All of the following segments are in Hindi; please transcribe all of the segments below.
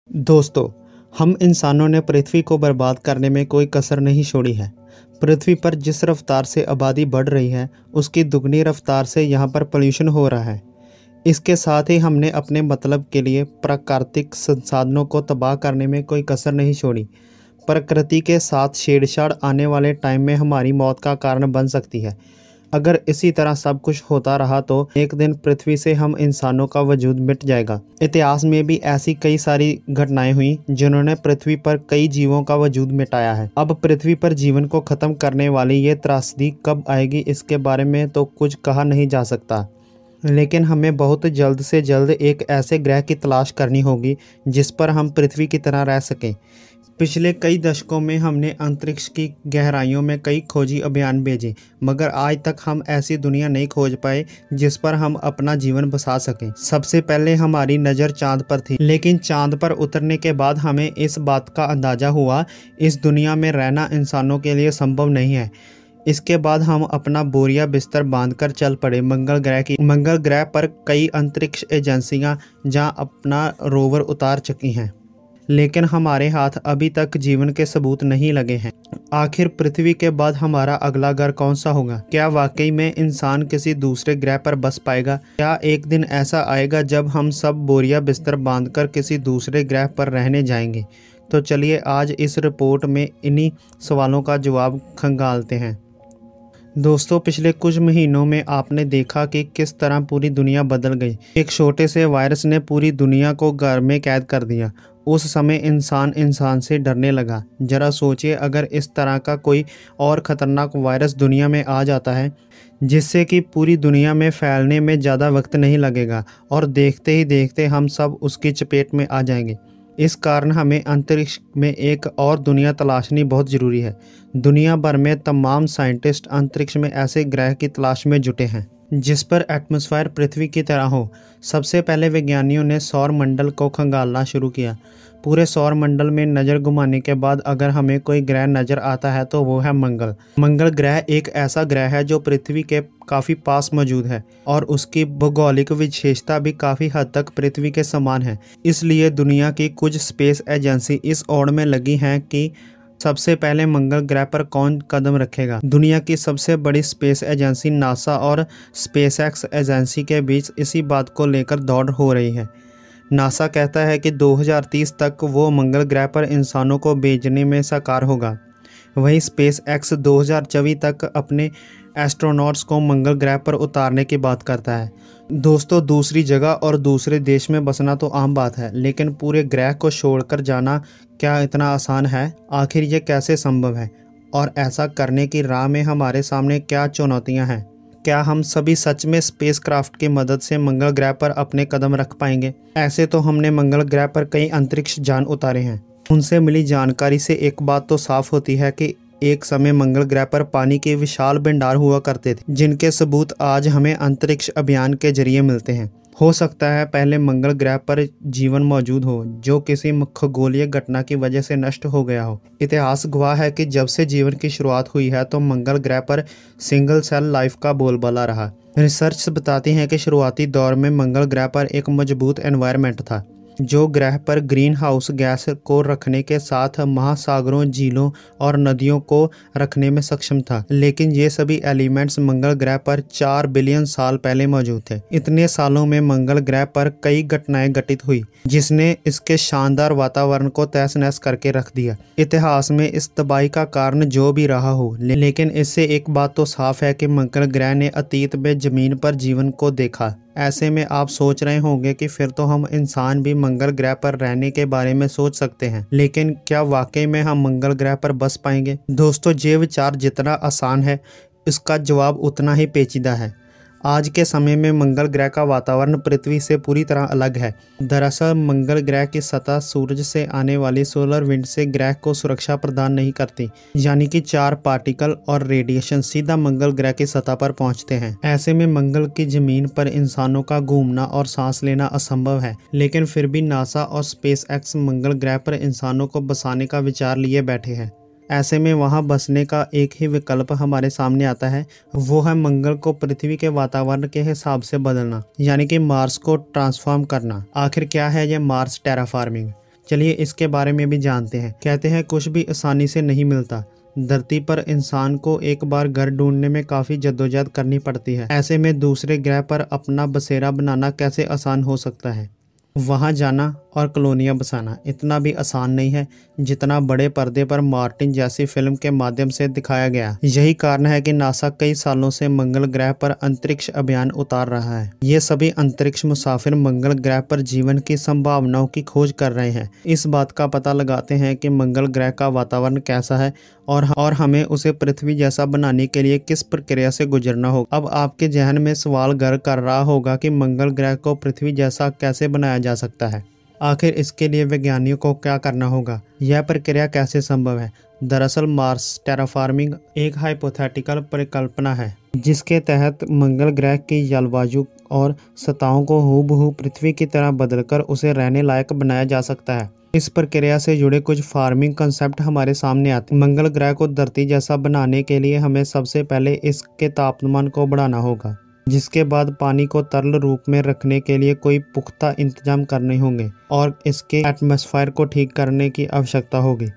दोस्तों, हम इंसानों ने पृथ्वी को बर्बाद करने में कोई कसर नहीं छोड़ी है। पृथ्वी पर जिस रफ्तार से आबादी बढ़ रही है, उसकी दुगनी रफ्तार से यहाँ पर पोल्यूशन हो रहा है। इसके साथ ही हमने अपने मतलब के लिए प्राकृतिक संसाधनों को तबाह करने में कोई कसर नहीं छोड़ी। प्रकृति के साथ छेड़छाड़ आने वाले टाइम में हमारी मौत का कारण बन सकती है। अगर इसी तरह सब कुछ होता रहा तो एक दिन पृथ्वी से हम इंसानों का वजूद मिट जाएगा। इतिहास में भी ऐसी कई सारी घटनाएं हुई जिन्होंने पृथ्वी पर कई जीवों का वजूद मिटाया है। अब पृथ्वी पर जीवन को खत्म करने वाली ये त्रासदी कब आएगी, इसके बारे में तो कुछ कहा नहीं जा सकता, लेकिन हमें बहुत जल्द से जल्द एक ऐसे ग्रह की तलाश करनी होगी जिस पर हम पृथ्वी की तरह रह सकें। पिछले कई दशकों में हमने अंतरिक्ष की गहराइयों में कई खोजी अभियान भेजे, मगर आज तक हम ऐसी दुनिया नहीं खोज पाए जिस पर हम अपना जीवन बसा सकें। सबसे पहले हमारी नज़र चांद पर थी, लेकिन चांद पर उतरने के बाद हमें इस बात का अंदाज़ा हुआ इस दुनिया में रहना इंसानों के लिए संभव नहीं है। इसके बाद हम अपना बोरिया बिस्तर बांधकर चल पड़े मंगल ग्रह पर कई अंतरिक्ष एजेंसियां जहां अपना रोवर उतार चुकी हैं, लेकिन हमारे हाथ अभी तक जीवन के सबूत नहीं लगे हैं। आखिर पृथ्वी के बाद हमारा अगला घर कौन सा होगा? क्या वाकई में इंसान किसी दूसरे ग्रह पर बस पाएगा? क्या एक दिन ऐसा आएगा जब हम सब बोरिया बिस्तर बांधकर किसी दूसरे ग्रह पर रहने जाएंगे? तो चलिए आज इस रिपोर्ट में इन्हीं सवालों का जवाब खंगालते हैं। दोस्तों, पिछले कुछ महीनों में आपने देखा कि किस तरह पूरी दुनिया बदल गई। एक छोटे से वायरस ने पूरी दुनिया को घर में कैद कर दिया। उस समय इंसान से डरने लगा। जरा सोचिए, अगर इस तरह का कोई और ख़तरनाक वायरस दुनिया में आ जाता है जिससे कि पूरी दुनिया में फैलने में ज़्यादा वक्त नहीं लगेगा और देखते ही देखते हम सब उसकी चपेट में आ जाएंगे। इस कारण हमें अंतरिक्ष में एक और दुनिया तलाशनी बहुत ज़रूरी है। दुनिया भर में तमाम साइंटिस्ट अंतरिक्ष में ऐसे ग्रह की तलाश में जुटे हैं जिस पर एटमॉस्फेयर पृथ्वी की तरह हो। सबसे पहले वैज्ञानिकों ने सौर मंडल को खंगालना शुरू किया। पूरे सौर मंडल में नज़र घुमाने के बाद अगर हमें कोई ग्रह नज़र आता है तो वो है मंगल ग्रह एक ऐसा ग्रह है जो पृथ्वी के काफ़ी पास मौजूद है और उसकी भौगोलिक विशेषता भी काफ़ी हद तक पृथ्वी के समान है। इसलिए दुनिया की कुछ स्पेस एजेंसी इस ओर में लगी हैं कि सबसे पहले मंगल ग्रह पर कौन कदम रखेगा। दुनिया की सबसे बड़ी स्पेस एजेंसी नासा और स्पेसएक्स एजेंसी के बीच इसी बात को लेकर दौड़ हो रही है। नासा कहता है कि 2030 तक वो मंगल ग्रह पर इंसानों को भेजने में साकार होगा। वहीं स्पेसएक्स 2024 तक अपने एस्ट्रोनॉट्स को मंगल ग्रह पर उतारने की बात करता है। दोस्तों, दूसरी जगह और दूसरे देश में बसना तो आम बात है, लेकिन पूरे ग्रह को छोड़कर जाना क्या इतना आसान है? आखिर ये कैसे संभव है और ऐसा करने की राह में हमारे सामने क्या चुनौतियां हैं? क्या हम सभी सच में स्पेसक्राफ्ट की मदद से मंगल ग्रह पर अपने कदम रख पाएंगे? ऐसे तो हमने मंगल ग्रह पर कई अंतरिक्ष यान उतारे हैं। उनसे मिली जानकारी से एक बात तो साफ होती है कि एक समय मंगल ग्रह पर पानी के विशाल भंडार हुआ करते थे, जिनके सबूत आज हमें अंतरिक्ष अभियान के जरिए मिलते हैं। हो सकता है पहले मंगल ग्रह पर जीवन मौजूद हो जो किसी खगोलीय घटना की वजह से नष्ट हो गया हो। इतिहास गवाह है कि जब से जीवन की शुरुआत हुई है तो मंगल ग्रह पर सिंगल सेल लाइफ का बोलबाला रहा। रिसर्च बताती है कि शुरुआती दौर में मंगल ग्रह पर एक मजबूत एनवायरनमेंट था जो ग्रह पर ग्रीन हाउस गैस को रखने के साथ महासागरों, झीलों और नदियों को रखने में सक्षम था। लेकिन ये सभी एलिमेंट्स मंगल ग्रह पर 4 बिलियन साल पहले मौजूद थे। इतने सालों में मंगल ग्रह पर कई घटनाएं घटित हुई जिसने इसके शानदार वातावरण को तहस नहस करके रख दिया। इतिहास में इस तबाही का कारण जो भी रहा हो, लेकिन इससे एक बात तो साफ है कि मंगल ग्रह ने अतीत में जमीन पर जीवन को देखा। ऐसे में आप सोच रहे होंगे कि फिर तो हम इंसान भी मंगल ग्रह पर रहने के बारे में सोच सकते हैं, लेकिन क्या वाकई में हम मंगल ग्रह पर बस पाएंगे? दोस्तों, ये विचार जितना आसान है इसका जवाब उतना ही पेचीदा है। आज के समय में मंगल ग्रह का वातावरण पृथ्वी से पूरी तरह अलग है। दरअसल मंगल ग्रह की सतह सूरज से आने वाली सोलर विंड से ग्रह को सुरक्षा प्रदान नहीं करती, यानी कि 4 पार्टिकल और रेडिएशन सीधा मंगल ग्रह की सतह पर पहुंचते हैं। ऐसे में मंगल की जमीन पर इंसानों का घूमना और सांस लेना असंभव है, लेकिन फिर भी नासा और स्पेसएक्स मंगल ग्रह पर इंसानों को बसाने का विचार लिए बैठे हैं। ऐसे में वहां बसने का एक ही विकल्प हमारे सामने आता है, वो है मंगल को पृथ्वी के वातावरण के हिसाब से बदलना, यानी कि मार्स को ट्रांसफॉर्म करना। आखिर क्या है ये मार्स टेराफॉर्मिंग? चलिए इसके बारे में भी जानते हैं। कहते हैं कुछ भी आसानी से नहीं मिलता। धरती पर इंसान को एक बार घर ढूंढने में काफ़ी जद्दोजहद करनी पड़ती है। ऐसे में दूसरे ग्रह पर अपना बसेरा बनाना कैसे आसान हो सकता है। वहां जाना और कॉलोनियां बसाना इतना भी आसान नहीं है जितना बड़े पर्दे पर मार्टिन जैसी फिल्म के माध्यम से दिखाया गया। यही कारण है कि नासा कई सालों से मंगल ग्रह पर अंतरिक्ष अभियान उतार रहा है। ये सभी अंतरिक्ष मुसाफिर मंगल ग्रह पर जीवन की संभावनाओं की खोज कर रहे हैं। इस बात का पता लगाते हैं कि मंगल ग्रह का वातावरण कैसा है और हमें उसे पृथ्वी जैसा बनाने के लिए किस प्रक्रिया से गुजरना होगा। अब आपके जहन में सवाल घर कर रहा होगा कि मंगल ग्रह को पृथ्वी जैसा कैसे बनाया जा सकता है। आखिर इसके लिए वैज्ञानिकों को क्या करना होगा, यह प्रक्रिया कैसे संभव है। दरअसल मार्स टेराफॉर्मिंग एक हाइपोथेटिकल परिकल्पना है जिसके तहत मंगल ग्रह की जलवायु और सतहों को हूबहू पृथ्वी की तरह बदलकर उसे रहने लायक बनाया जा सकता है। इस प्रक्रिया से जुड़े कुछ फार्मिंग कंसेप्ट हमारे सामने आते हैं। मंगल ग्रह को धरती जैसा बनाने के लिए हमें सबसे पहले इसके तापमान को बढ़ाना होगा, जिसके बाद पानी को तरल रूप में रखने के लिए कोई पुख्ता इंतजाम करने होंगे और इसके एटमॉस्फेयर को ठीक करने की आवश्यकता होगी।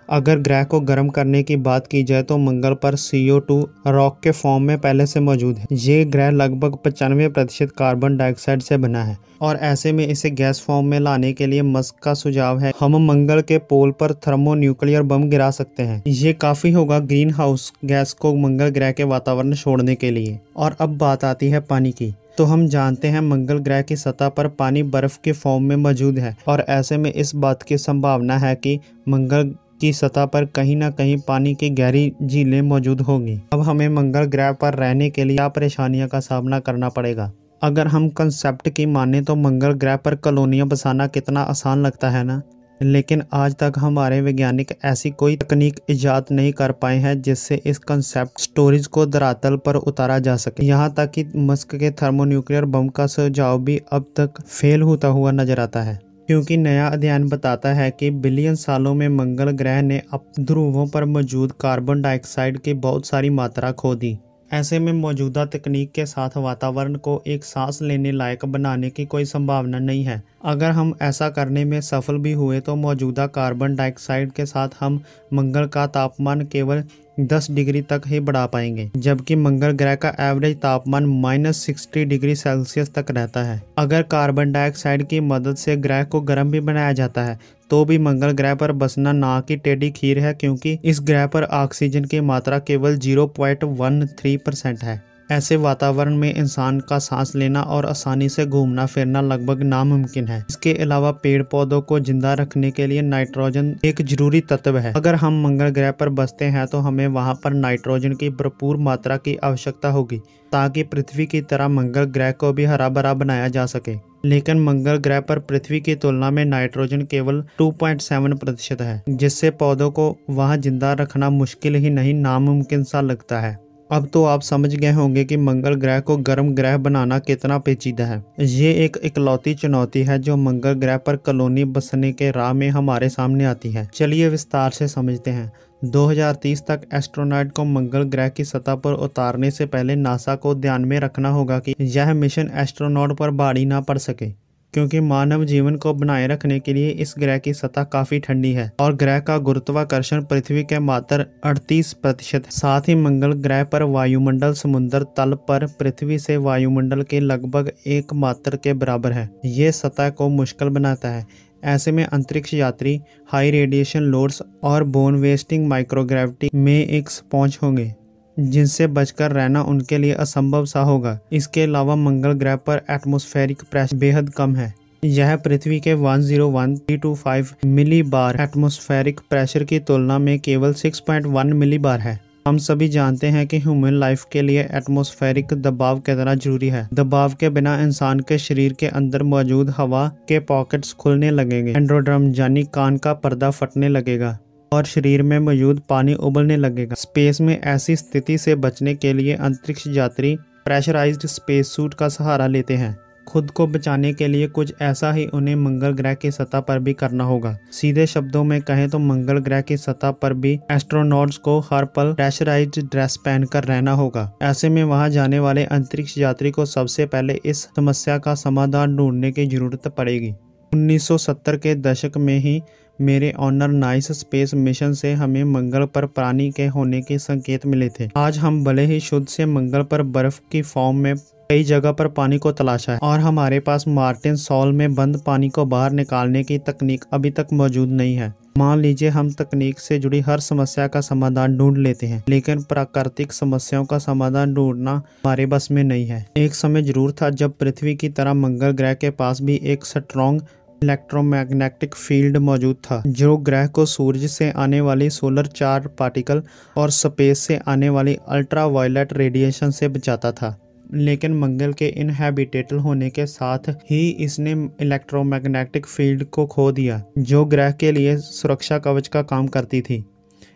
अगर ग्रह को गर्म करने की बात की जाए तो मंगल पर CO2 रॉक के फॉर्म में पहले से मौजूद है। ये ग्रह लगभग 95% कार्बन डाइऑक्साइड से बना है और ऐसे में इसे गैस फॉर्म में लाने के लिए मस्क का सुझाव है हम मंगल के पोल पर थर्मोन्यूक्लियर बम गिरा सकते हैं। ये काफी होगा ग्रीन हाउस गैस को मंगल ग्रह के वातावरण छोड़ने के लिए। और अब बात आती है पानी की। तो हम जानते हैं मंगल ग्रह की सतह पर पानी बर्फ के फॉर्म में मौजूद है और ऐसे में इस बात की संभावना है कि मंगल की सतह पर कहीं ना कहीं पानी की गहरी झीलें मौजूद होंगी। अब हमें मंगल ग्रह पर रहने के लिए क्या परेशानियों का सामना करना पड़ेगा। अगर हम कंसेप्ट की माने तो मंगल ग्रह पर कॉलोनियां बसाना कितना आसान लगता है ना, लेकिन आज तक हमारे वैज्ञानिक ऐसी कोई तकनीक इजाद नहीं कर पाए हैं जिससे इस कंसेप्ट स्टोरेज को धरातल पर उतारा जा सके। यहाँ तक कि मस्क के थर्मोन्यूक्लियर बम का सुझाव भी अब तक फेल होता हुआ नजर आता है, क्योंकि नया अध्ययन बताता है कि बिलियन सालों में मंगल ग्रह ने अपने ध्रुवों पर मौजूद कार्बन डाइऑक्साइड की बहुत सारी मात्रा खो दी। ऐसे में मौजूदा तकनीक के साथ वातावरण को एक सांस लेने लायक बनाने की कोई संभावना नहीं है। अगर हम ऐसा करने में सफल भी हुए तो मौजूदा कार्बन डाइऑक्साइड के साथ हम मंगल का तापमान केवल 10 डिग्री तक ही बढ़ा पाएंगे, जबकि मंगल ग्रह का एवरेज तापमान -60 डिग्री सेल्सियस तक रहता है। अगर कार्बन डाइऑक्साइड की मदद से ग्रह को गर्म भी बनाया जाता है तो भी मंगल ग्रह पर बसना ना की टेढ़ी खीर है, क्योंकि इस ग्रह पर ऑक्सीजन की मात्रा केवल 0.13% है। ऐसे वातावरण में इंसान का सांस लेना और आसानी से घूमना फिरना लगभग नामुमकिन है। इसके अलावा पेड़ पौधों को जिंदा रखने के लिए नाइट्रोजन एक जरूरी तत्व है। अगर हम मंगल ग्रह पर बसते हैं तो हमें वहां पर नाइट्रोजन की भरपूर मात्रा की आवश्यकता होगी ताकि पृथ्वी की तरह मंगल ग्रह को भी हरा भरा बनाया जा सके। लेकिन मंगल ग्रह पर पृथ्वी की तुलना में नाइट्रोजन केवल 2.7% है, जिससे पौधों को वहां जिंदा रखना मुश्किल ही नहीं नामुमकिन सा लगता है। अब तो आप समझ गए होंगे कि मंगल ग्रह को गर्म ग्रह बनाना कितना पेचीदा है। ये एक इकलौती चुनौती है जो मंगल ग्रह पर कॉलोनी बसने के राह में हमारे सामने आती है। चलिए विस्तार से समझते हैं। 2030 तक एस्ट्रोनॉट को मंगल ग्रह की सतह पर उतारने से पहले नासा को ध्यान में रखना होगा कि यह मिशन एस्ट्रोनॉट पर भारी ना पड़ सके, क्योंकि मानव जीवन को बनाए रखने के लिए इस ग्रह की सतह काफी ठंडी है और ग्रह का गुरुत्वाकर्षण पृथ्वी के मात्र 38%। साथ ही मंगल ग्रह पर वायुमंडल समुद्र तल पर पृथ्वी से वायुमंडल के लगभग 1 मात्रा के बराबर है। ये सतह को मुश्किल बनाता है। ऐसे में अंतरिक्ष यात्री हाई रेडिएशन लोड्स और बोन वेस्टिंग माइक्रोग्रेविटी में एक स्पॉन्ज होंगे जिनसे बचकर रहना उनके लिए असंभव सा होगा। इसके अलावा मंगल ग्रह पर एटमॉस्फेरिक प्रेशर बेहद कम है। यह पृथ्वी के 101.325 मिलीबार एटमॉस्फेरिक प्रेशर की तुलना में केवल 6.1 मिलीबार है। हम सभी जानते हैं कि ह्यूमन लाइफ के लिए एटमॉस्फेरिक दबाव कितना जरूरी है। दबाव के बिना इंसान के शरीर के अंदर मौजूद हवा के पॉकेट्स खुलने लगेंगे, एंडोड्रम यानी कान का पर्दा फटने लगेगा और शरीर में मौजूद पानी उबलने लगेगा। स्पेस में ऐसी स्थिति से बचने के लिए अंतरिक्ष यात्री प्रेशराइज्ड स्पेस सूट का सहारा लेते हैं। खुद को बचाने के लिए कुछ ऐसा ही उन्हें मंगल ग्रह की सतह पर भी करना होगा। सीधे शब्दों में कहें तो मंगल ग्रह की सतह पर भी एस्ट्रोनॉट्स को हर पल प्रेशराइज्ड ड्रेस पहनकर रहना होगा। ऐसे में वहां जाने वाले अंतरिक्ष यात्री को सबसे पहले इस समस्या का समाधान ढूंढने की जरूरत पड़ेगी। 1970 के दशक में ही मेरे ऑनर नाइस स्पेस मिशन से हमें मंगल पर प्राणी के होने के संकेत मिले थे। आज हम भले ही शुद्ध से मंगल पर बर्फ की फॉर्म में कई जगह पर पानी को तलाशा है और हमारे पास मार्टिन सॉल में बंद पानी को बाहर निकालने की तकनीक अभी तक मौजूद नहीं है। मान लीजिए हम तकनीक से जुड़ी हर समस्या का समाधान ढूंढ लेते हैं, लेकिन प्राकृतिक समस्याओं का समाधान ढूंढना हमारे बस में नहीं है। एक समय जरूर था जब पृथ्वी की तरह मंगल ग्रह के पास भी एक स्ट्रॉन्ग इलेक्ट्रोमैग्नेटिक फील्ड मौजूद था, जो ग्रह को सूरज से आने वाली सोलर चार्ज पार्टिकल और स्पेस से आने वाली अल्ट्रावायलेट रेडिएशन से बचाता था। लेकिन मंगल के इनहैबिटेबल होने के साथ ही इसने इलेक्ट्रोमैग्नेटिक फील्ड को खो दिया, जो ग्रह के लिए सुरक्षा कवच का काम करती थी।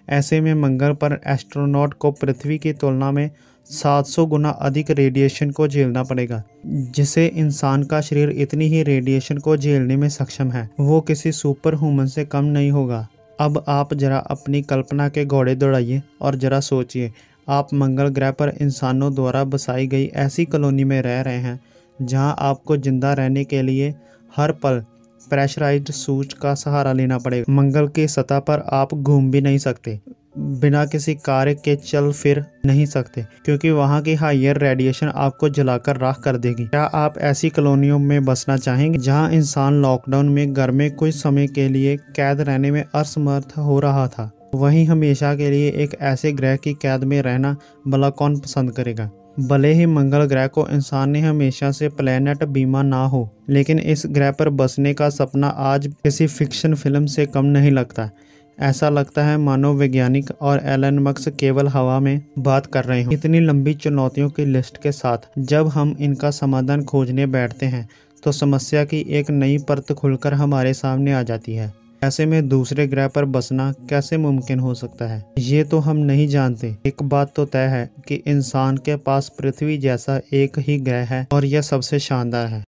ऐसे में मंगल पर एस्ट्रोनॉट को पृथ्वी की तुलना में 700 गुना अधिक रेडिएशन को झेलना पड़ेगा, जिसे इंसान का शरीर इतनी ही रेडिएशन को झेलने में सक्षम है। वो किसी सुपर ह्यूमन से कम नहीं होगा। अब आप जरा अपनी कल्पना के घोड़े दौड़ाइए और जरा सोचिए, आप मंगल ग्रह पर इंसानों द्वारा बसाई गई ऐसी कॉलोनी में रह रहे हैं जहां आपको जिंदा रहने के लिए हर पल प्रेशराइज्ड सूट का सहारा लेना पड़ेगा। मंगल की सतह पर आप घूम भी नहीं सकते, बिना किसी कार्य के चल फिर नहीं सकते, क्योंकि वहां की हायर रेडिएशन आपको जलाकर राख कर देगी। क्या आप ऐसी कॉलोनियों में बसना चाहेंगे जहां इंसान लॉकडाउन में घर में कुछ समय के लिए कैद रहने में असमर्थ हो रहा था? वहीं हमेशा के लिए एक ऐसे ग्रह की कैद में रहना भला कौन पसंद करेगा? भले ही मंगल ग्रह को इंसान ने हमेशा से प्लेनेट बीमा ना हो, लेकिन इस ग्रह पर बसने का सपना आज किसी फिक्शन फिल्म से कम नहीं लगता। ऐसा लगता है मानो वैज्ञानिक और एलन मस्क केवल हवा में बात कर रहे हों। इतनी लंबी चुनौतियों की लिस्ट के साथ जब हम इनका समाधान खोजने बैठते हैं तो समस्या की एक नई परत खुलकर हमारे सामने आ जाती है। ऐसे में दूसरे ग्रह पर बसना कैसे मुमकिन हो सकता है, ये तो हम नहीं जानते। एक बात तो तय है कि इंसान के पास पृथ्वी जैसा एक ही ग्रह है और यह सबसे शानदार है।